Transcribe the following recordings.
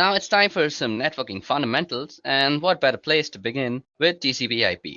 Now it's time for some networking fundamentals, and what better place to begin with TCP/IP.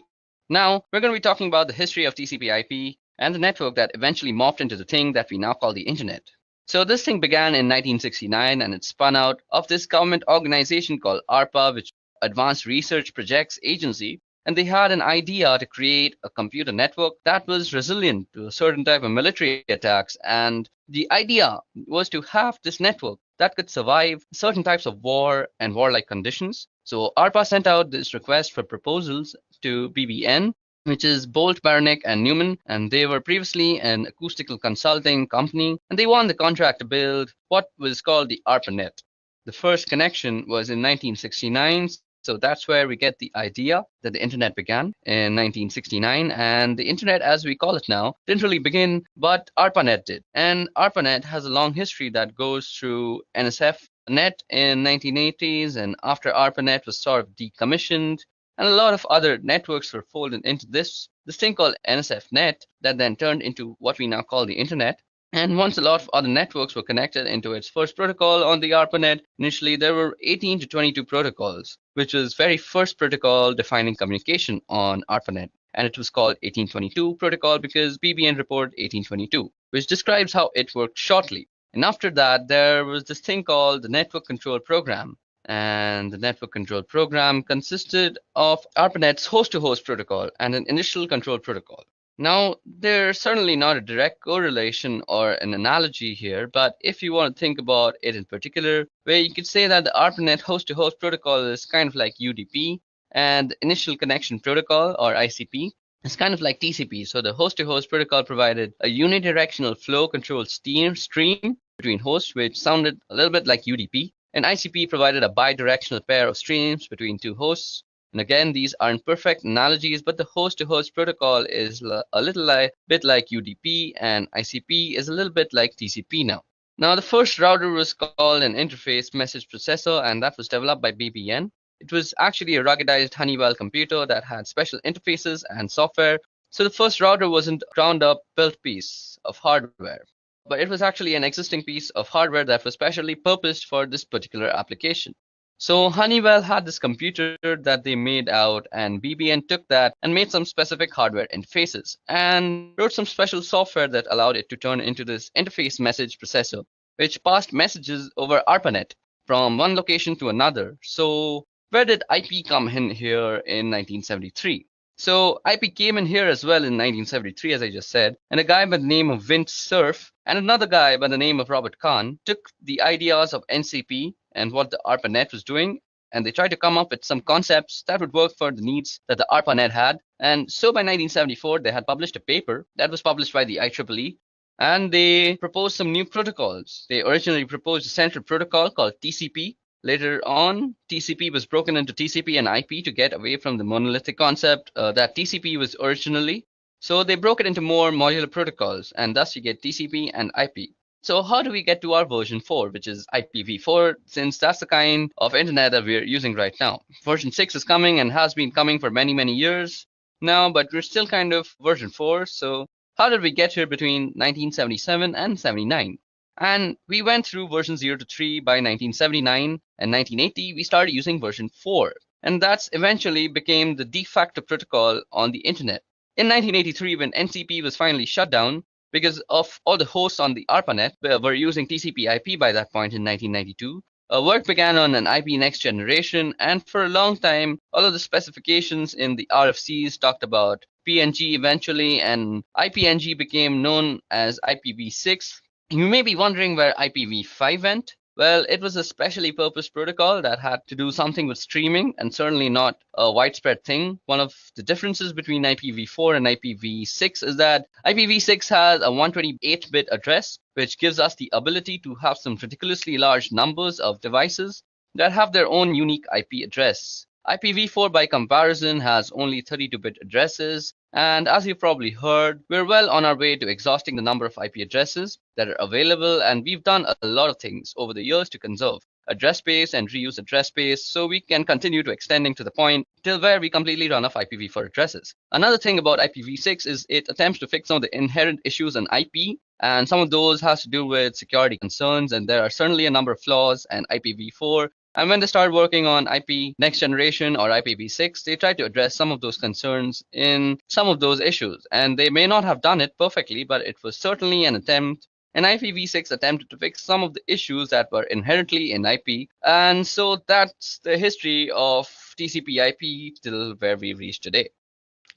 Now, we're going to be talking about the history of TCP/IP and the network that eventually morphed into the thing that we now call the internet. So this thing began in 1969 and it spun out of this government organization called ARPA, which Advanced Research Projects Agency, and they had an idea to create a computer network that was resilient to a certain type of military attacks. And the idea was to have this network that could survive certain types of war and warlike conditions. So ARPA sent out this request for proposals to BBN, which is Bolt, Baranek, and Newman, and they were previously an acoustical consulting company, and they won the contract to build what was called the ARPANET. The first connection was in 1969, so that's where we get the idea that the internet began in 1969. And the internet, as we call it now, didn't really begin, but ARPANET did. And ARPANET has a long history that goes through NSF net in 1980s, and after ARPANET was sort of decommissioned, and a lot of other networks were folded into this thing called NSF net that then turned into what we now call the internet. And once a lot of other networks were connected into its first protocol on the ARPANET, initially there were 18 to 22 protocols, which was very first protocol defining communication on ARPANET. And it was called 1822 protocol because BBN report 1822, which describes how it worked shortly. And after that, there was this thing called the Network Control Program. And the network control program consisted of ARPANET's host-to-host protocol and an initial control protocol. Now, there's certainly not a direct correlation or an analogy here, but if you want to think about it in particular, where you could say that the ARPANET host-to-host protocol is kind of like UDP, and the initial connection protocol, or ICP, is kind of like TCP. So the host-to-host protocol provided a unidirectional flow control stream between hosts, which sounded a little bit like UDP. And ICP provided a bidirectional pair of streams between two hosts. And again, these aren't perfect analogies, but the host-to-host protocol is a little bit like UDP, and ICP is a little bit like TCP now. Now, the first router was called an interface message processor, and that was developed by BBN. It was actually a ruggedized Honeywell computer that had special interfaces and software. So the first router wasn't a ground-up built piece of hardware, but it was actually an existing piece of hardware that was specially purposed for this particular application. So Honeywell had this computer that they made out, and BBN took that and made some specific hardware interfaces and wrote some special software that allowed it to turn into this interface message processor, which passed messages over ARPANET from one location to another. So where did IP come in here in 1973? So IP came in here as well in 1973, as I just said, and a guy by the name of Vint Cerf and another guy by the name of Robert Kahn took the ideas of NCP and what the ARPANET was doing, and they tried to come up with some concepts that would work for the needs that the ARPANET had. And so by 1974, they had published a paper that was published by the IEEE, and they proposed some new protocols. They originally proposed a central protocol called TCP. Later on, TCP was broken into TCP and IP to get away from the monolithic concept that TCP was originally. So they broke it into more modular protocols, and thus you get TCP and IP. So how do we get to our version 4, which is IPv4, since that's the kind of internet that we're using right now? Version 6 is coming and has been coming for many, many years now, but we're still kind of version 4. So how did we get here between 1977 and 79? And we went through version 0 to 3 by 1979, and 1980 we started using version 4. And that's eventually became the de facto protocol on the internet. In 1983, when NCP was finally shut down, because of all the hosts on the ARPANET were using TCP/IP by that point in 1992, work began on an IP next generation, and for a long time, all of the specifications in the RFCs talked about PNG eventually, and IPNG became known as IPv6. You may be wondering where IPv5 went. Well, it was a specially purposed protocol that had to do something with streaming and certainly not a widespread thing. One of the differences between IPv4 and IPv6 is that IPv6 has a 128-bit address, which gives us the ability to have some ridiculously large numbers of devices that have their own unique IP address. IPv4 by comparison has only 32-bit addresses, and as you've probably heard, we're well on our way to exhausting the number of IP addresses that are available, and we've done a lot of things over the years to conserve address space and reuse address space so we can continue to extending to the point till where we completely run off IPv4 addresses. Another thing about IPv6 is it attempts to fix some of the inherent issues in IP, and some of those has to do with security concerns, and there are certainly a number of flaws, and IPv4 And when they started working on IP next generation or IPv6, they tried to address some of those concerns in some of those issues. And they may not have done it perfectly, but it was certainly an attempt. And IPv6 attempted to fix some of the issues that were inherently in IP. And so that's the history of TCP/IP till where we've reached today.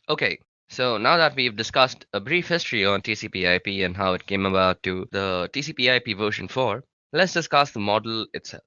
Okay, so now that we've discussed a brief history on TCP/IP and how it came about to the TCP/IP version 4, let's discuss the model itself.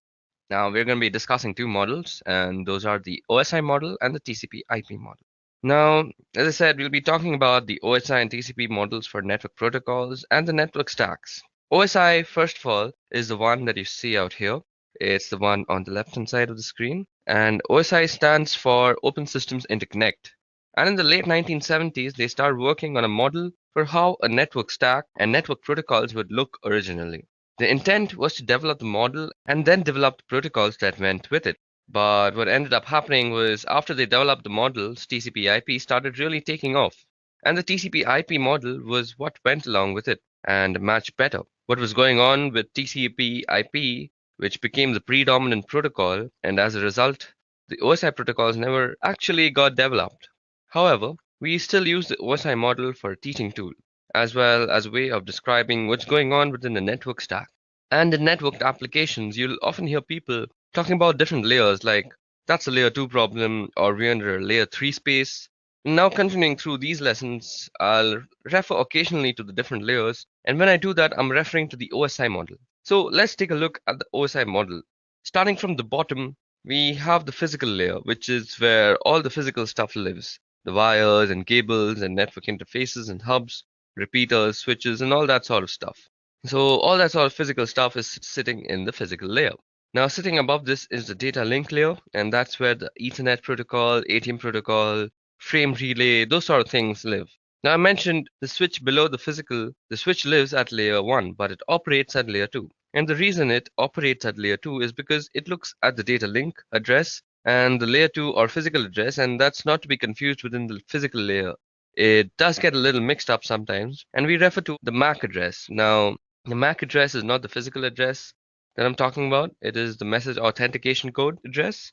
Now we're going to be discussing two models, and those are the OSI model and the TCP/IP model. Now, as I said, we'll be talking about the OSI and TCP models for network protocols and the network stacks. OSI, first of all, is the one that you see out here. It's the one on the left-hand side of the screen, and OSI stands for Open Systems Interconnect. And in the late 1970s, they started working on a model for how a network stack and network protocols would look originally. The intent was to develop the model and then develop the protocols that went with it. But what ended up happening was after they developed the models, TCP/IP started really taking off. And the TCP/IP model was what went along with it and matched better what was going on with TCP/IP, which became the predominant protocol, and as a result, the OSI protocols never actually got developed. However, we still use the OSI model for a teaching tool, as well as a way of describing what's going on within the network stack. And in networked applications, you'll often hear people talking about different layers, like that's a layer 2 problem, or we're under a layer 3 space. Now, continuing through these lessons, I'll refer occasionally to the different layers, and when I do that, I'm referring to the OSI model. So let's take a look at the OSI model. Starting from the bottom, we have the physical layer, which is where all the physical stuff lives. The wires and cables and network interfaces and hubs, repeaters, switches, and all that sort of stuff. So all that sort of physical stuff is sitting in the physical layer. Now sitting above this is the data link layer, and that's where the Ethernet protocol, ATM protocol, frame relay, those sort of things live. Now I mentioned the switch below the switch lives at layer 1, but it operates at layer 2. And the reason it operates at layer 2 is because it looks at the data link address and the layer 2 or physical address, and that's not to be confused within the physical layer. It does get a little mixed up sometimes, and we refer to the MAC address. Now, the MAC address is not the physical address that I'm talking about. It is the message authentication code address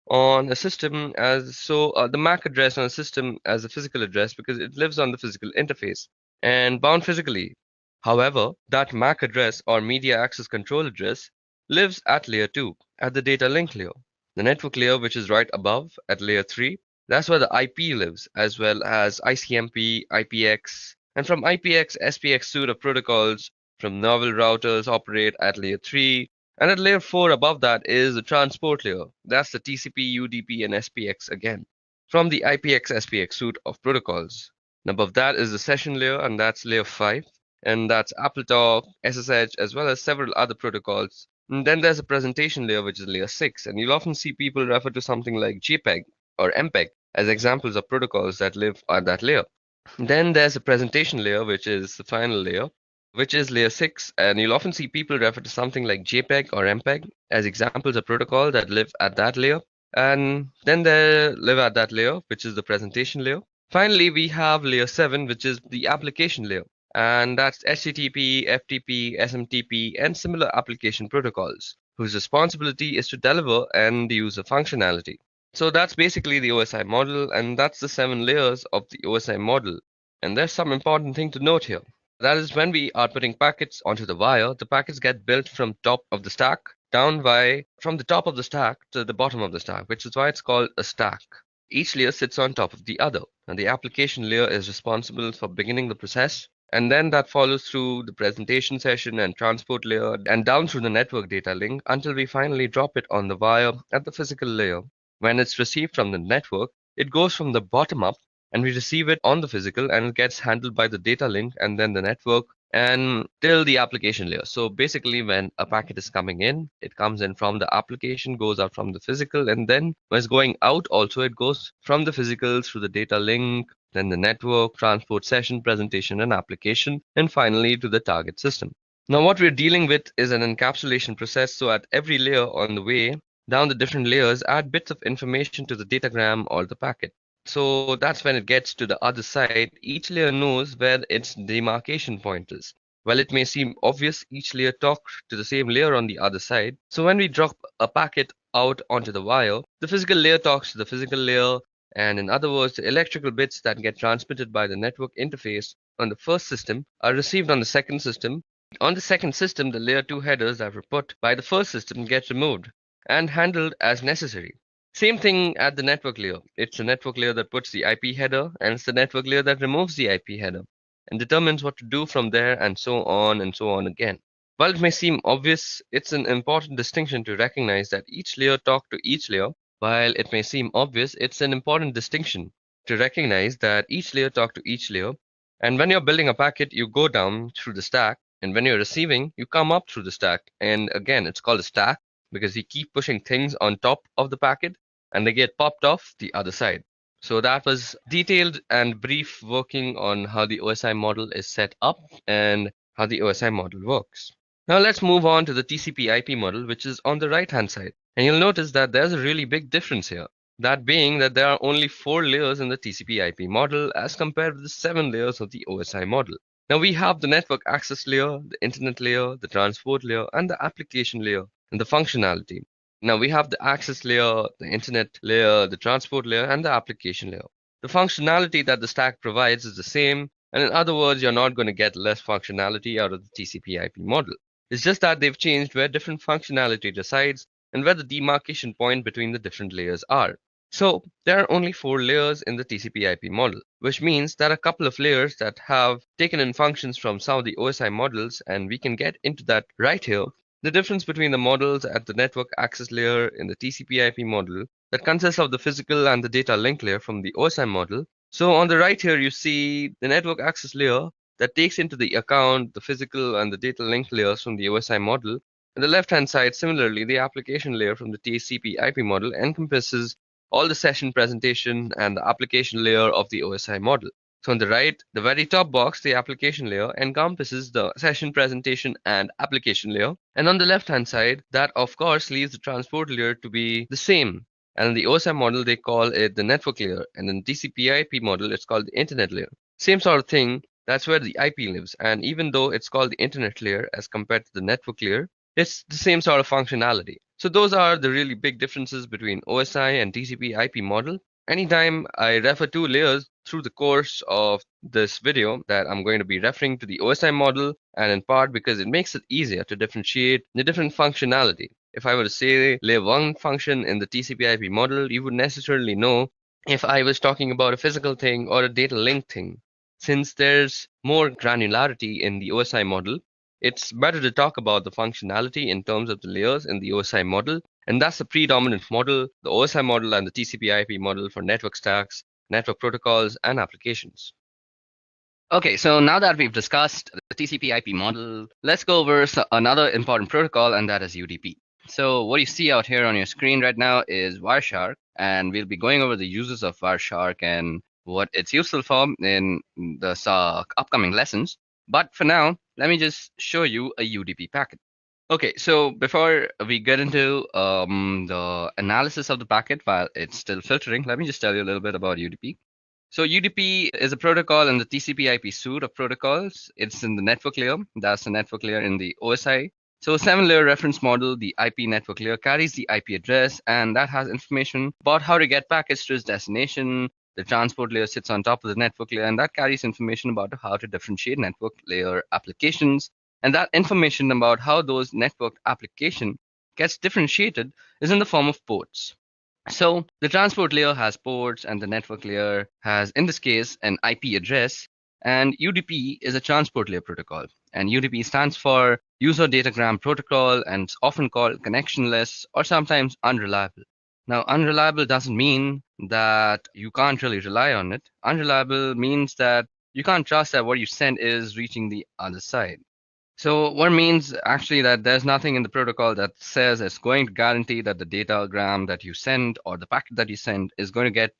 on a system the MAC address on a system as a physical address because it lives on the physical interface and bound physically. However, that MAC address or media access control address lives at layer 2 at the data link layer. The network layer, which is right above at layer 3, that's where the IP lives, as well as ICMP, IPX, and from IPX, SPX suite of protocols from novel routers operate at layer 3, and at layer 4 above that is the transport layer. That's the TCP, UDP, and SPX again, from the IPX SPX suite of protocols. And above that is the session layer, and that's layer 5, and that's AppleTalk, SSH, as well as several other protocols. And then there's a presentation layer, which is layer 6, and you'll often see people refer to something like JPEG or MPEG as examples of protocols that live at that layer. Then there's a presentation layer, which is the final layer, which is layer 6, and you'll often see people refer to something like JPEG or MPEG as examples of protocol that live at that layer. And then they live at that layer, which is the presentation layer. Finally, we have layer 7, which is the application layer, and that's HTTP, FTP, SMTP, and similar application protocols, whose responsibility is to deliver and use a functionality. So that's basically the OSI model, and that's the 7 layers of the OSI model. And there's some important thing to note here. That is, when we are putting packets onto the wire, the packets get built from top of the stack from the top of the stack to the bottom of the stack, which is why it's called a stack. Each layer sits on top of the other, and the application layer is responsible for beginning the process, and then that follows through the presentation session and transport layer and down through the network data link until we finally drop it on the wire at the physical layer. When it's received from the network, it goes from the bottom up and we receive it on the physical and it gets handled by the data link and then the network and till the application layer. So basically, when a packet is coming in, it comes in from the application, goes out from the physical, and then when it's going out also, it goes from the physical through the data link, then the network, transport session, presentation, and application, and finally to the target system. Now, what we're dealing with is an encapsulation process. So at every layer on the way down the different layers, add bits of information to the datagram or the packet. So that's when it gets to the other side. Each layer knows where its demarcation point is. While it may seem obvious, each layer talks to the same layer on the other side. So when we drop a packet out onto the wire, the physical layer talks to the physical layer, and in other words, the electrical bits that get transmitted by the network interface on the first system are received on the second system. On the second system, the layer 2 headers that were put by the first system get removed and handled as necessary. Same thing at the network layer. It's the network layer that puts the IP header, and it's the network layer that removes the IP header and determines what to do from there, and so on again. While it may seem obvious, it's an important distinction to recognize that each layer talks to each layer. While it may seem obvious, it's an important distinction to recognize that each layer talks to each layer. And when you're building a packet, you go down through the stack, and when you're receiving, you come up through the stack. And again, it's called a stack because you keep pushing things on top of the packet and they get popped off the other side. So that was detailed and brief working on how the OSI model is set up and how the OSI model works. Now let's move on to the TCP/IP model, which is on the right hand side. And you'll notice that there's a really big difference here. That being that there are only 4 layers in the TCP/IP model as compared with the 7 layers of the OSI model. Now we have the network access layer, the internet layer, the transport layer, and the application layer, and the functionality. Now we have the access layer, the internet layer, the transport layer, and the application layer. The functionality that the stack provides is the same, and in other words, you're not going to get less functionality out of the TCP/IP model. It's just that they've changed where different functionality resides and where the demarcation point between the different layers are. So there are only 4 layers in the TCP/IP model, which means there are a couple of layers that have taken in functions from some of the OSI models, and we can get into that right here. The difference between the models at the network access layer in the TCP/IP model that consists of the physical and the data link layer from the OSI model. So on the right here, you see the network access layer that takes into the account the physical and the data link layers from the OSI model. On the left-hand side, similarly, the application layer from the TCP/IP model encompasses all the session presentation and the application layer of the OSI model. So on the right, the very top box, the application layer, encompasses the session presentation and application layer. And on the left-hand side, that of course leaves the transport layer to be the same. And in the OSI model, they call it the network layer. And in the TCP/IP model, it's called the internet layer. Same sort of thing, that's where the IP lives. And even though it's called the internet layer as compared to the network layer, it's the same sort of functionality. So those are the really big differences between OSI and TCP/IP model. Anytime I refer to layers through the course of this video, that I'm going to be referring to the OSI model, and in part because it makes it easier to differentiate the different functionality. If I were to say layer 1 function in the TCP/IP model, you would necessarily know if I was talking about a physical thing or a data link thing. Since there's more granularity in the OSI model, it's better to talk about the functionality in terms of the layers in the OSI model, and that's the predominant model, the OSI model and the TCP/IP model for network stacks, network protocols, and applications. Okay, so now that we've discussed the TCP/IP model, let's go over another important protocol, and that is UDP. So what you see out here on your screen right now is Wireshark, and we'll be going over the uses of Wireshark and what it's useful for in the upcoming lessons. But for now, let me just show you a UDP packet. Okay, so before we get into the analysis of the packet while it's still filtering, let me just tell you a little bit about UDP. So UDP is a protocol in the TCP/IP suite of protocols. It's in the network layer. That's the network layer in the OSI. So a 7-layer reference model, the IP network layer carries the IP address, and that has information about how to get packets to its destination. The transport layer sits on top of the network layer, and that carries information about how to differentiate network layer applications. And that information about how those network application gets differentiated is in the form of ports. So the transport layer has ports, and the network layer has, in this case, an IP address. And UDP is a transport layer protocol. And UDP stands for User Datagram Protocol, and it's often called connectionless or sometimes unreliable. Now, unreliable doesn't mean that you can't really rely on it. Unreliable means that you can't trust that what you send is reaching the other side. So what means actually that there's nothing in the protocol that says it's going to guarantee that the datagram that you send or the packet that you send is going to get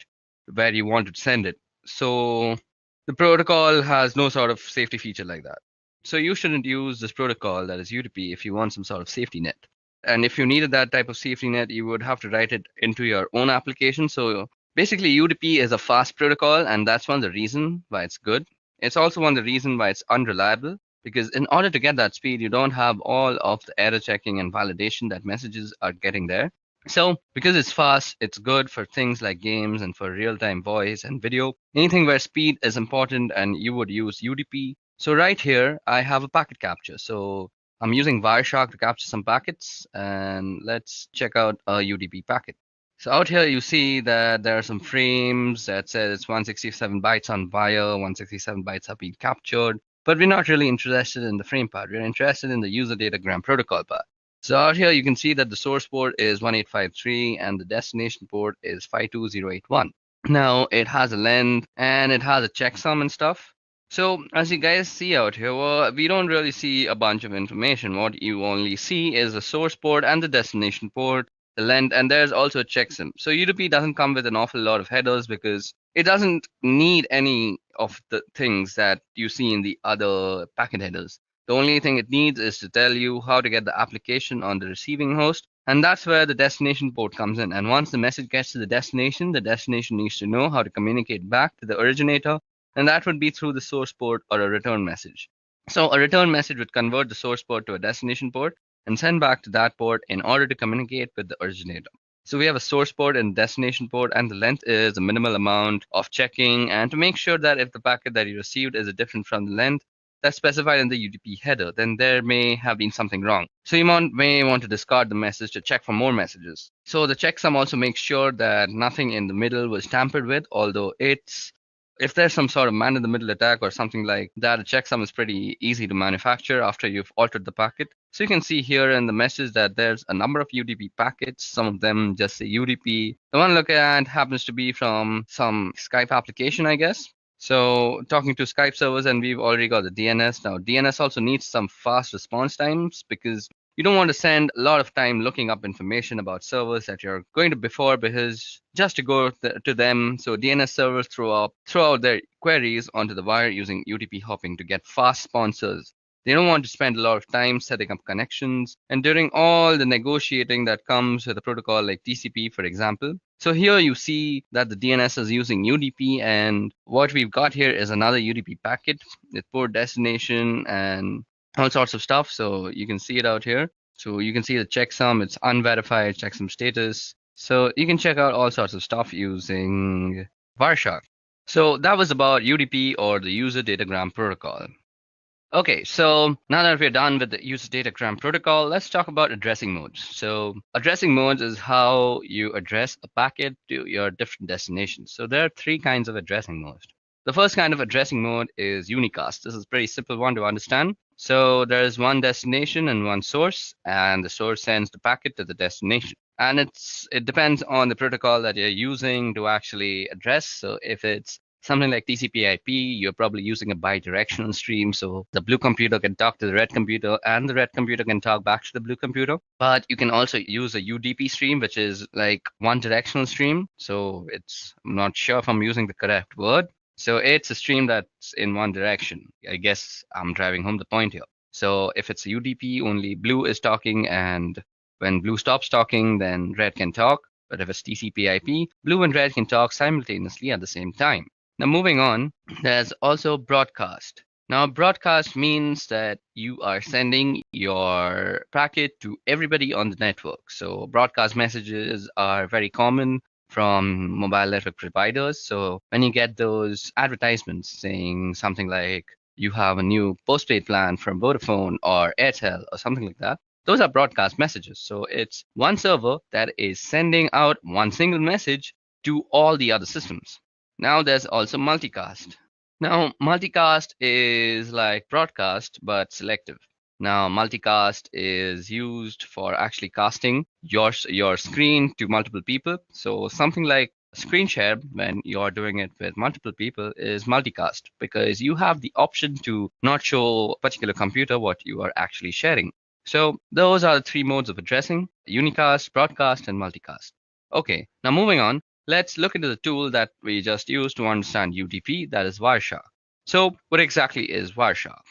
where you want to send it. So the protocol has no sort of safety feature like that. So you shouldn't use this protocol, that is UDP, if you want some sort of safety net. And if you needed that type of safety net, you would have to write it into your own application. So basically UDP is a fast protocol, and that's one of the reasons why it's good. It's also one of the reasons why it's unreliable, because in order to get that speed, you don't have all of the error checking and validation that messages are getting there. So, because it's fast, it's good for things like games and for real time voice and video. Anything where speed is important and you would use UDP. So, right here, I have a packet capture. So, I'm using Wireshark to capture some packets, and let's check out a UDP packet. So, out here, you see that there are some frames that says it's 167 bytes on wire, 167 bytes have been captured. But we're not really interested in the frame part. We're interested in the user datagram protocol part. So out here you can see that the source port is 1853 and the destination port is 52081. Now it has a length and it has a checksum and stuff. So as you guys see out here, well, we don't really see a bunch of information. What you only see is the source port and the destination port, the length, and there's also a checksum. So UDP doesn't come with an awful lot of headers because it doesn't need any of the things that you see in the other packet headers. The only thing it needs is to tell you how to get the application on the receiving host, and that's where the destination port comes in. And once the message gets to the destination needs to know how to communicate back to the originator, and that would be through the source port or a return message. So a return message would convert the source port to a destination port and send back to that port in order to communicate with the originator. So we have a source port and destination port, and the length is a minimal amount of checking, and to make sure that if the packet that you received is different from the length that's specified in the UDP header, then there may have been something wrong. So you may want to discard the message to check for more messages. So the checksum also makes sure that nothing in the middle was tampered with, although it's if there's some sort of man in the middle attack or something like that, a checksum is pretty easy to manufacture after you've altered the packet. So you can see here in the message that there's a number of UDP packets. Some of them just say UDP. The one I look at happens to be from some Skype application, I guess. So talking to Skype servers, and we've already got the DNS. Now DNS also needs some fast response times because you don't want to spend a lot of time looking up information about servers that you're going to before, because just to go to them. So DNS servers throw out their queries onto the wire using UDP hopping to get fast sponsors. They don't want to spend a lot of time setting up connections and during all the negotiating that comes with a protocol like TCP, for example. So here you see that the DNS is using UDP, and what we've got here is another UDP packet with port destination and all sorts of stuff. So you can see it out here. So you can see the checksum, it's unverified checksum status. So you can check out all sorts of stuff using Wireshark. So that was about UDP, or the user datagram protocol. Okay, so now that we're done with the user datagram protocol, let's talk about addressing modes. So addressing modes is how you address a packet to your different destinations. So there are three kinds of addressing modes. The first kind of addressing mode is unicast. This is a pretty simple one to understand. So there's one destination and one source, and the source sends the packet to the destination. And it depends on the protocol that you're using to actually address. So if it's something like TCP/IP, you're probably using a bidirectional stream, so the blue computer can talk to the red computer, and the red computer can talk back to the blue computer. But you can also use a UDP stream, which is like one directional stream. So I'm not sure if I'm using the correct word. So it's a stream that's in one direction. I guess I'm driving home the point here. So if it's a UDP, only blue is talking, and when blue stops talking, then red can talk. But if it's TCP/IP, blue and red can talk simultaneously at the same time. Now, moving on, there's also broadcast. Now, broadcast means that you are sending your packet to everybody on the network. So, broadcast messages are very common from mobile network providers. So, when you get those advertisements saying something like you have a new postpaid plan from Vodafone or Airtel or something like that, those are broadcast messages. So, it's one server that is sending out one single message to all the other systems. Now there's also multicast. Now multicast is like broadcast but selective. Now multicast is used for actually casting your screen to multiple people. So something like screen share, when you're doing it with multiple people, is multicast because you have the option to not show a particular computer what you are actually sharing. So those are the three modes of addressing: unicast, broadcast, and multicast. Okay, now moving on, let's look into the tool that we just used to understand UDP, that is Wireshark. So what exactly is Wireshark?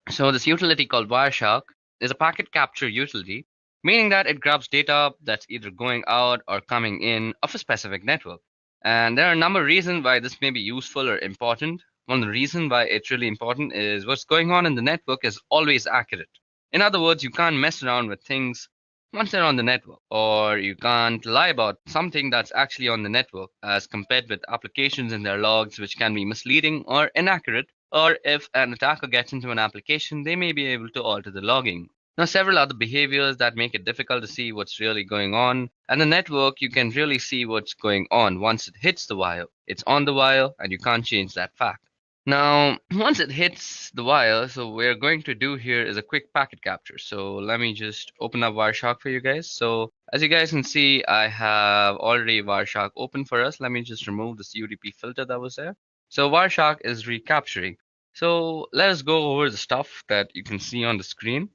So this utility called Wireshark is a packet capture utility, meaning that it grabs data that's either going out or coming in of a specific network. And there are a number of reasons why this may be useful or important. One of the reasons why it's really important is what's going on in the network is always accurate. In other words, you can't mess around with things once they're on the network, or you can't lie about something that's actually on the network as compared with applications in their logs, which can be misleading or inaccurate, or if an attacker gets into an application, they may be able to alter the logging. Now, several other behaviors that make it difficult to see what's really going on. And the network, you can really see what's going on once it hits the wire. It's on the wire, and you can't change that fact. Now, once it hits the wire, so we're going to do here is a quick packet capture. So let me just open up Wireshark for you guys. So as you guys can see, I have already Wireshark open for us. Let me just remove this UDP filter that was there. So Wireshark is recapturing. So let us go over the stuff that you can see on the screen.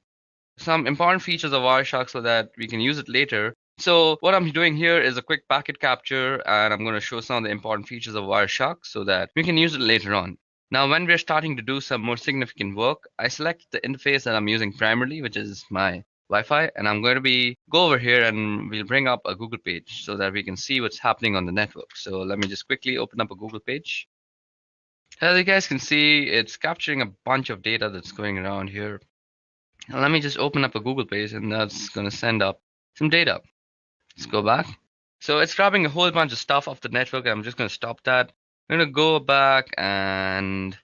Some important features of Wireshark so that we can use it later. So what I'm doing here is a quick packet capture, and I'm going to show some of the important features of Wireshark so that we can use it later on. Now, when we're starting to do some more significant work, I select the interface that I'm using primarily, which is my Wi-Fi, and I'm going to go over here and we'll bring up a Google page so that we can see what's happening on the network. So let me just quickly open up a Google page. As you guys can see, it's capturing a bunch of data that's going around here. Now let me just open up a Google page and that's going to send up some data. Let's go back. So it's grabbing a whole bunch of stuff off the network. I'm just going to stop that. I'm going to go back and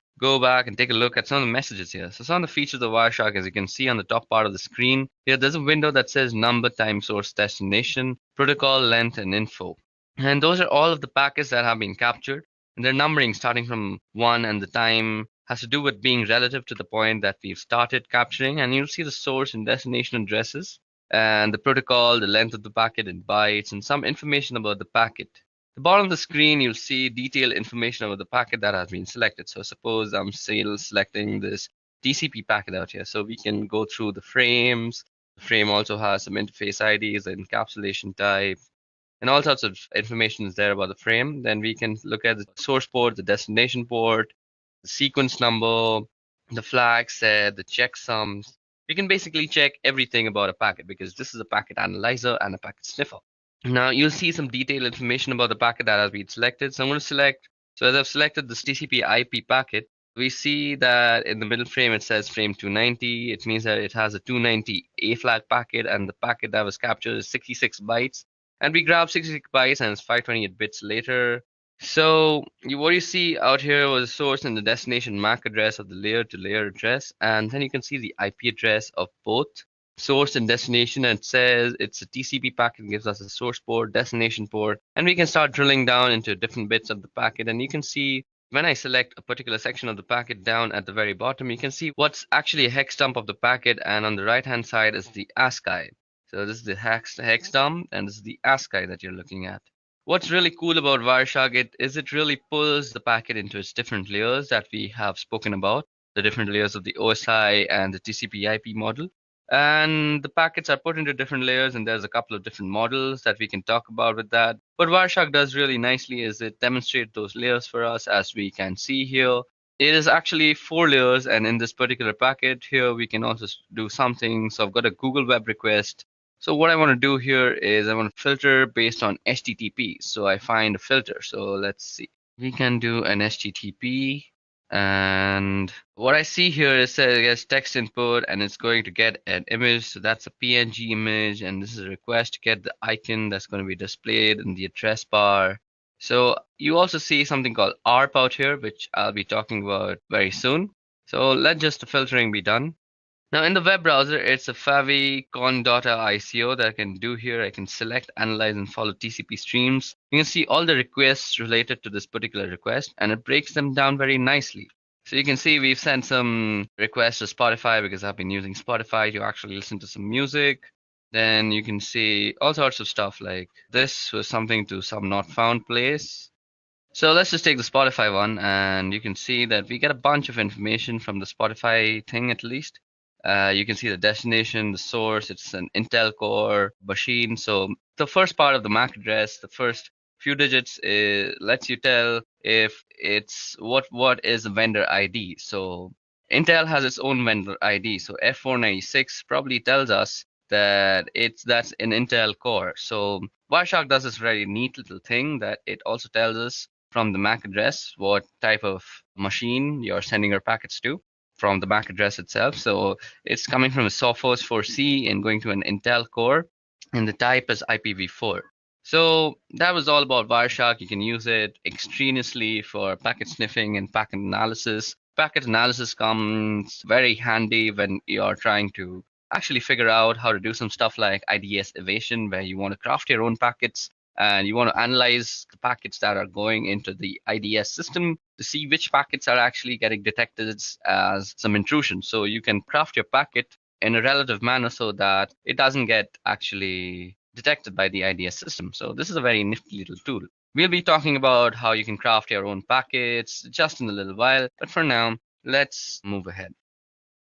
take a look at some of the messages here. So some of the features of Wireshark, as you can see on the top part of the screen, here there's a window that says number, time, source, destination, protocol, length, and info. And those are all of the packets that have been captured. And their numbering starting from 1, and the time has to do with being relative to the point that we've started capturing. And you'll see the source and destination addresses and the protocol, the length of the packet in bytes, and some information about the packet. At the bottom of the screen, you'll see detailed information about the packet that has been selected. So suppose I'm still selecting this TCP packet out here. So we can go through the frames. The frame also has some interface IDs, the encapsulation type, and all sorts of information is there about the frame. Then we can look at the source port, the destination port, the sequence number, the flag set, the checksums. We can basically check everything about a packet because this is a packet analyzer and a packet sniffer. Now you'll see some detailed information about the packet that has been selected. So I'm going to select, so as I've selected this TCP IP packet, we see that in the middle frame it says frame 290. It means that it has a 290 A flag packet, and the packet that was captured is 66 bytes. And we grab 66 bytes and it's 528 bits later. So what you see out here was the source and the destination MAC address of the layer to layer address. And then you can see the IP address of both source and destination. And it says it's a TCP packet, gives us a source port, destination port. And we can start drilling down into different bits of the packet. And you can see when I select a particular section of the packet down at the very bottom, you can see what's actually a hex dump of the packet. And on the right hand side is the ASCII. So this is the hex dump, and this is the ASCII that you're looking at. What's really cool about Wireshark it really pulls the packet into its different layers that we have spoken about, the different layers of the OSI and the TCP/IP model. And the packets are put into different layers, and there's a couple of different models that we can talk about with that. What Wireshark does really nicely is it demonstrates those layers for us, as we can see here. It is actually 4 layers, and in this particular packet here, we can also do something. So I've got a Google Web request. So what I want to do here is I want to filter based on HTTP. So I find a filter. So let's see. We can do an HTTP. And what I see here is it gets text input and it's going to get an image. So that's a PNG image. And this is a request to get the icon that's going to be displayed in the address bar. So you also see something called ARP out here, which I'll be talking about very soon. So let just the filtering be done. Now in the web browser, it's a favicon.ico that I can do here. I can select, analyze, and follow TCP streams. You can see all the requests related to this particular request, and it breaks them down very nicely. So you can see we've sent some requests to Spotify because I've been using Spotify to actually listen to some music. Then you can see all sorts of stuff like this was something to some not found place. So let's just take the Spotify one, and you can see that we get a bunch of information from the Spotify thing at least. You can see the destination, the source. It's an Intel Core machine. So the first part of the MAC address, the first few digits, lets you tell if it's what is the vendor ID. So Intel has its own vendor ID. So F496 probably tells us that that's an Intel Core. So Wireshark does this very neat little thing that it also tells us from the MAC address what type of machine you're sending your packets to from the MAC address itself. So it's coming from a Sophos 4C and going to an Intel Core. and the type is IPv4. So that was all about Wireshark. You can use it extraneously for packet sniffing and packet analysis. Packet analysis comes very handy when you're trying to actually figure out how to do some stuff like IDS evasion, where you want to craft your own packets and you want to analyze the packets that are going into the IDS system to see which packets are actually getting detected as some intrusion. So you can craft your packet in a relative manner so that it doesn't get actually detected by the IDS system. So this is a very nifty little tool. We'll be talking about how you can craft your own packets just in a little while, but for now, let's move ahead.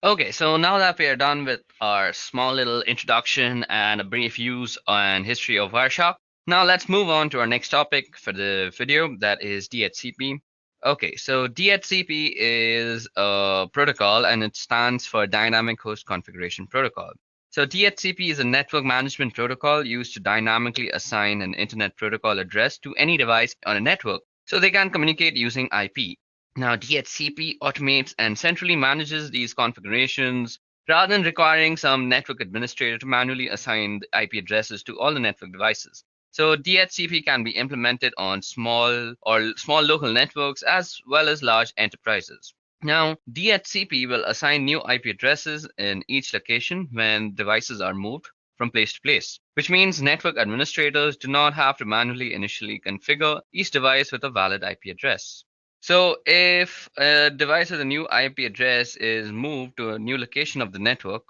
Okay, so now that we are done with our small little introduction and a brief use and history of Wireshark, now let's move on to our next topic for the video, that is DHCP. Okay, so DHCP is a protocol and it stands for Dynamic Host Configuration Protocol. So DHCP is a network management protocol used to dynamically assign an internet protocol address to any device on a network so they can communicate using IP. Now, DHCP automates and centrally manages these configurations rather than requiring some network administrator to manually assign the IP addresses to all the network devices. So DHCP can be implemented on small local networks as well as large enterprises. Now, DHCP will assign new IP addresses in each location when devices are moved from place to place, which means network administrators do not have to manually initially configure each device with a valid IP address. So if a device with a new IP address is moved to a new location of the network,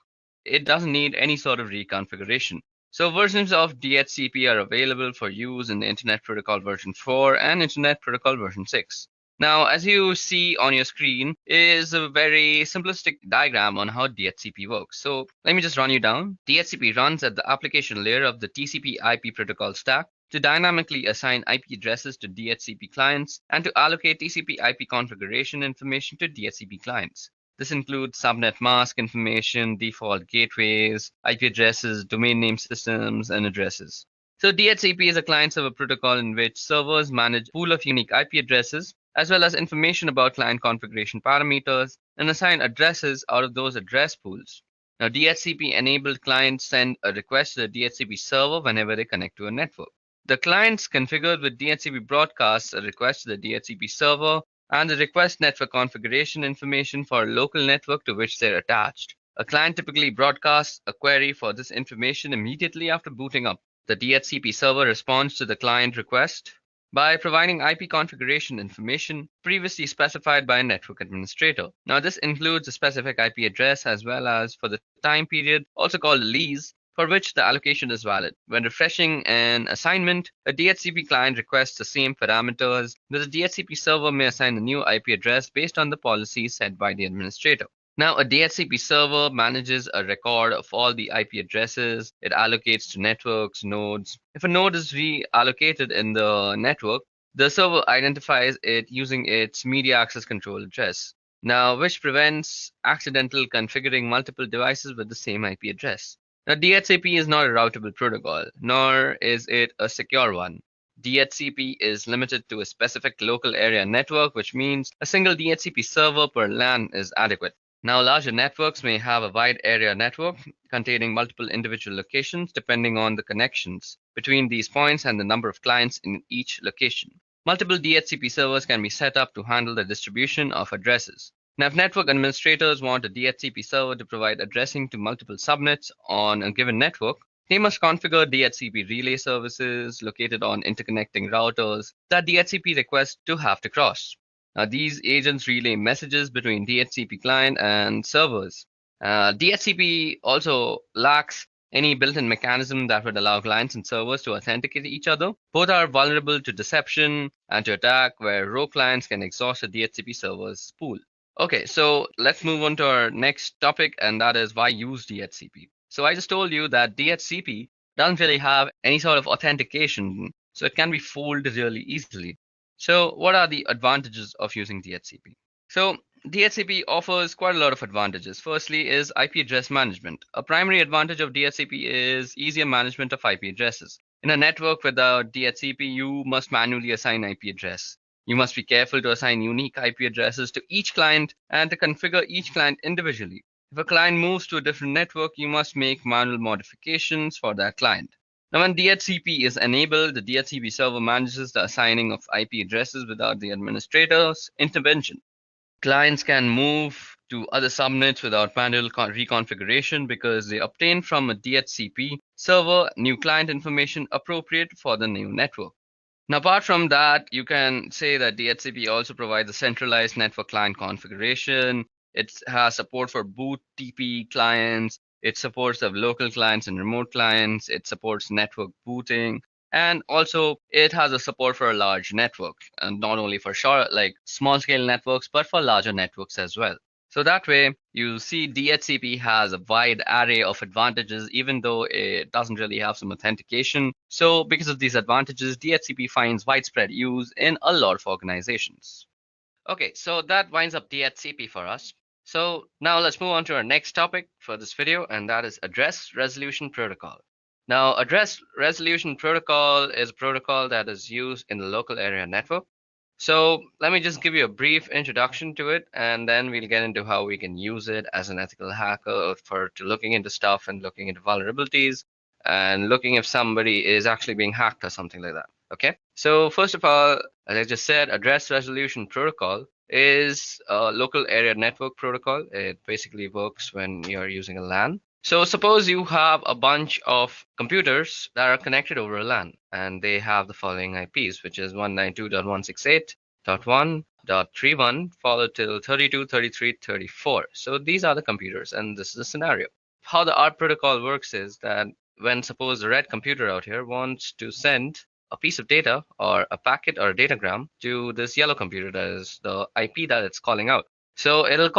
it doesn't need any sort of reconfiguration. So versions of DHCP are available for use in the Internet Protocol version 4 and Internet Protocol version 6. Now, as you see on your screen is a very simplistic diagram on how DHCP works. So let me just run you down. DHCP runs at the application layer of the TCP IP protocol stack to dynamically assign IP addresses to DHCP clients and to allocate TCP IP configuration information to DHCP clients. This includes subnet mask information, default gateways, IP addresses, domain name systems, and addresses. So DHCP is a client-server protocol in which servers manage a pool of unique IP addresses, as well as information about client configuration parameters, and assign addresses out of those address pools. Now, DHCP-enabled clients send a request to the DHCP server whenever they connect to a network. The clients configured with DHCP broadcasts a request to the DHCP server and the request network configuration information for a local network to which they're attached. A client typically broadcasts a query for this information immediately after booting up. The DHCP server responds to the client request by providing IP configuration information previously specified by a network administrator. Now, this includes a specific IP address as well as for the time period, also called a lease, for which the allocation is valid. When refreshing an assignment, a DHCP client requests the same parameters, but the DHCP server may assign a new IP address based on the policies set by the administrator. Now, a DHCP server manages a record of all the IP addresses it allocates to networks, nodes. If a node is reallocated in the network, the server identifies it using its media access control address, now which prevents accidental configuring multiple devices with the same IP address. Now, DHCP is not a routable protocol, nor is it a secure one. DHCP is limited to a specific local area network, which means a single DHCP server per LAN is adequate. Now, larger networks may have a wide area network containing multiple individual locations depending on the connections between these points and the number of clients in each location. Multiple DHCP servers can be set up to handle the distribution of addresses. Now, if network administrators want a DHCP server to provide addressing to multiple subnets on a given network, they must configure DHCP relay services located on interconnecting routers that DHCP requests to have to cross. Now, these agents relay messages between DHCP client and servers. DHCP also lacks any built-in mechanism that would allow clients and servers to authenticate each other. Both are vulnerable to deception and to attack, where rogue clients can exhaust the DHCP server's pool. Okay, so let's move on to our next topic, and that is why use DHCP. So I just told you that DHCP doesn't really have any sort of authentication, so it can be fooled really easily. So what are the advantages of using DHCP? So DHCP offers quite a lot of advantages. Firstly is IP address management. A primary advantage of DHCP is easier management of IP addresses. In a network without DHCP, you must manually assign IP address. You must be careful to assign unique IP addresses to each client and to configure each client individually. If a client moves to a different network, you must make manual modifications for that client. Now, when DHCP is enabled, the DHCP server manages the assigning of IP addresses without the administrator's intervention. Clients can move to other subnets without manual reconfiguration because they obtain from a DHCP server new client information appropriate for the new network. Now, apart from that, you can say that DHCP also provides a centralized network client configuration. It has support for boot TP clients. It supports the local clients and remote clients. It supports network booting. And also, it has a support for a large network, and not only for short, like small scale networks, but for larger networks as well. So that way, you see DHCP has a wide array of advantages, even though it doesn't really have some authentication. So because of these advantages, DHCP finds widespread use in a lot of organizations. Okay, so that winds up DHCP for us. So now let's move on to our next topic for this video, and that is Address Resolution Protocol. Now, Address Resolution Protocol is a protocol that is used in the local area network. So let me just give you a brief introduction to it, and then we'll get into how we can use it as an ethical hacker for to looking into stuff and looking into vulnerabilities and looking if somebody is actually being hacked or something like that. Okay. So first of all, as I just said, address resolution protocol is a local area network protocol. It basically works when you're using a LAN. So suppose you have a bunch of computers that are connected over a LAN and they have the following IPs, which is 192.168.1.31 followed till 32, 33, 34. So these are the computers and this is the scenario. How the ARP protocol works is that when suppose the red computer out here wants to send a piece of data or a packet or a datagram to this yellow computer, that is the IP that it's calling out. So it'll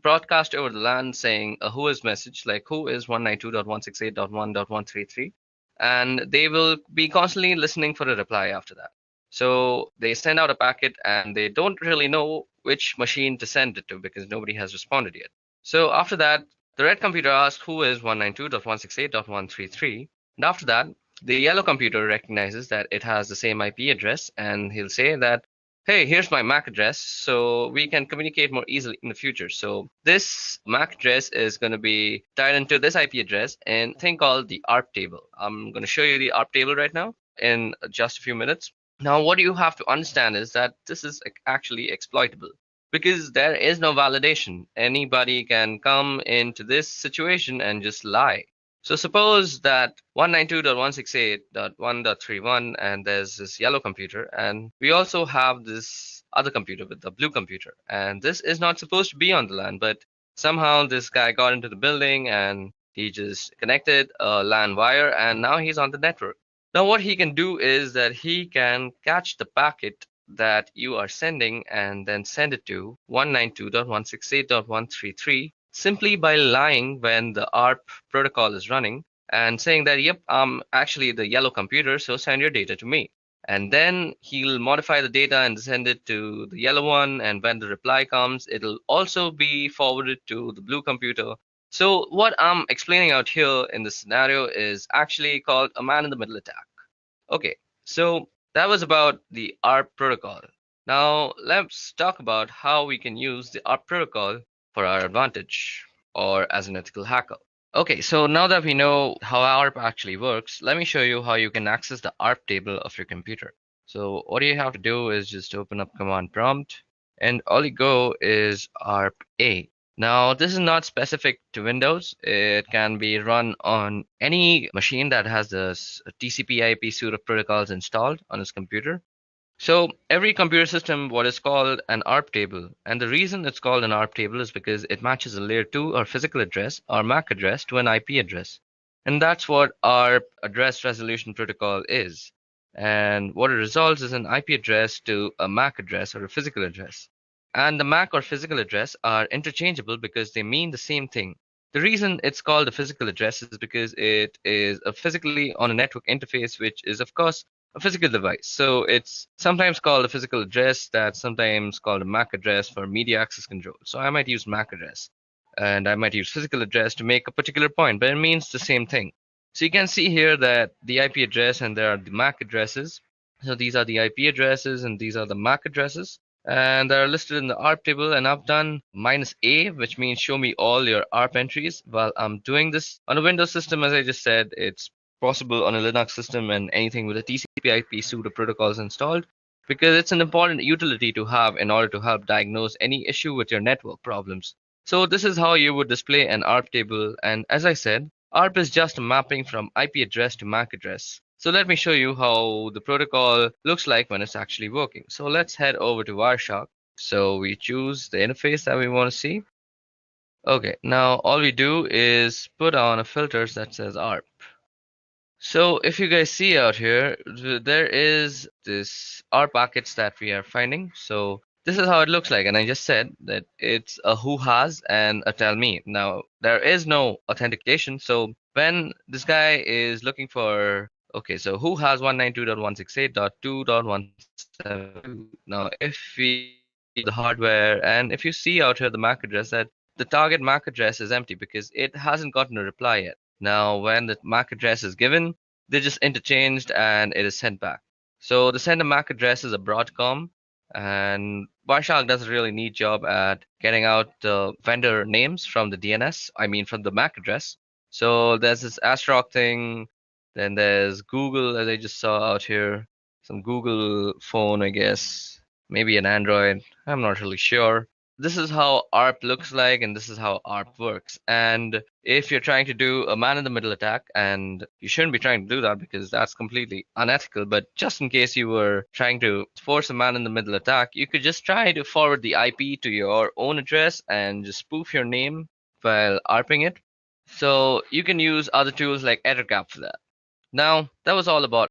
broadcast over the LAN saying a who is message, like who is 192.168.1.133, and they will be constantly listening for a reply after that. So they send out a packet and they don't really know which machine to send it to because nobody has responded yet. So after that, the red computer asks who is 192.168.133, and after that, the yellow computer recognizes that it has the same IP address and he'll say that, hey, here's my MAC address, so we can communicate more easily in the future. So this MAC address is going to be tied into this IP address in a thing called the ARP table. I'm going to show you the ARP table right now in just a few minutes. Now, what you have to understand is that this is actually exploitable because there is no validation. Anybody can come into this situation and just lie. So suppose that 192.168.1.31 and there's this yellow computer and we also have this other computer with the blue computer and this is not supposed to be on the LAN, but somehow this guy got into the building and he just connected a LAN wire and now he's on the network. Now what he can do is that he can catch the packet that you are sending and then send it to 192.168.133 simply by lying when the ARP protocol is running and saying that, yep, I'm actually the yellow computer, so send your data to me. And then he'll modify the data and send it to the yellow one. And when the reply comes, it'll also be forwarded to the blue computer. So what I'm explaining out here in this scenario is actually called a man in the middle attack. Okay, so that was about the ARP protocol. Now let's talk about how we can use the ARP protocol for our advantage or as an ethical hacker. Okay, so now that we know how ARP actually works, let me show you how you can access the ARP table of your computer. So what you have to do is just open up command prompt and all you go is ARP A. Now, this is not specific to Windows. It can be run on any machine that has the TCP/IP suite of protocols installed on its computer. So every computer system, what is called an ARP table, and the reason it's called an ARP table is because it matches a layer 2 or physical address or MAC address to an IP address. And that's what ARP address resolution protocol is. And what it resolves is an IP address to a MAC address or a physical address. And the MAC or physical address are interchangeable because they mean the same thing. The reason it's called a physical address is because it is a physically on a network interface, which is, of course, a physical device. So it's sometimes called a physical address, that's sometimes called a MAC address for media access control. So I might use MAC address and I might use physical address to make a particular point, but it means the same thing. So you can see here that the IP address and there are the MAC addresses. So these are the IP addresses and these are the MAC addresses. and they're listed in the ARP table, and I've done -A, which means show me all your ARP entries. While I'm doing this on a Windows system, as I just said, it's possible on a Linux system and anything with a TCP/IP suite of protocols installed, because it's an important utility to have in order to help diagnose any issue with your network problems. So this is how you would display an ARP table, and as I said, ARP is just a mapping from IP address to MAC address. So let me show you how the protocol looks like when it's actually working. So let's head over to Wireshark. So we choose the interface that we want to see. Okay, now all we do is put on a filters that says ARP. So if you guys see out here, there is this R packets that we are finding. So this is how it looks like. And I just said that it's a who has and a tell me. Now, there is no authentication. So when this guy is looking for, okay, so who has 192.168.2.172. Now, if we go to the hardware and if you see out here the MAC address, that the target MAC address is empty because it hasn't gotten a reply yet. Now, when the MAC address is given, they're just interchanged and it is sent back. So the sender MAC address is a Broadcom, and Wireshark does a really neat job at getting out the vendor names from the DNS, I mean from the MAC address. So there's this Astrock thing, then there's Google, as I just saw out here, some Google phone, I guess, maybe an Android, I'm not really sure. This is how ARP looks like, and this is how ARP works. And if you're trying to do a man in the middle attack, and you shouldn't be trying to do that because that's completely unethical, but just in case you were trying to force a man in the middle attack, you could just try to forward the IP to your own address and just spoof your name while ARPing it. So you can use other tools like EtherCap for that. Now, that was all about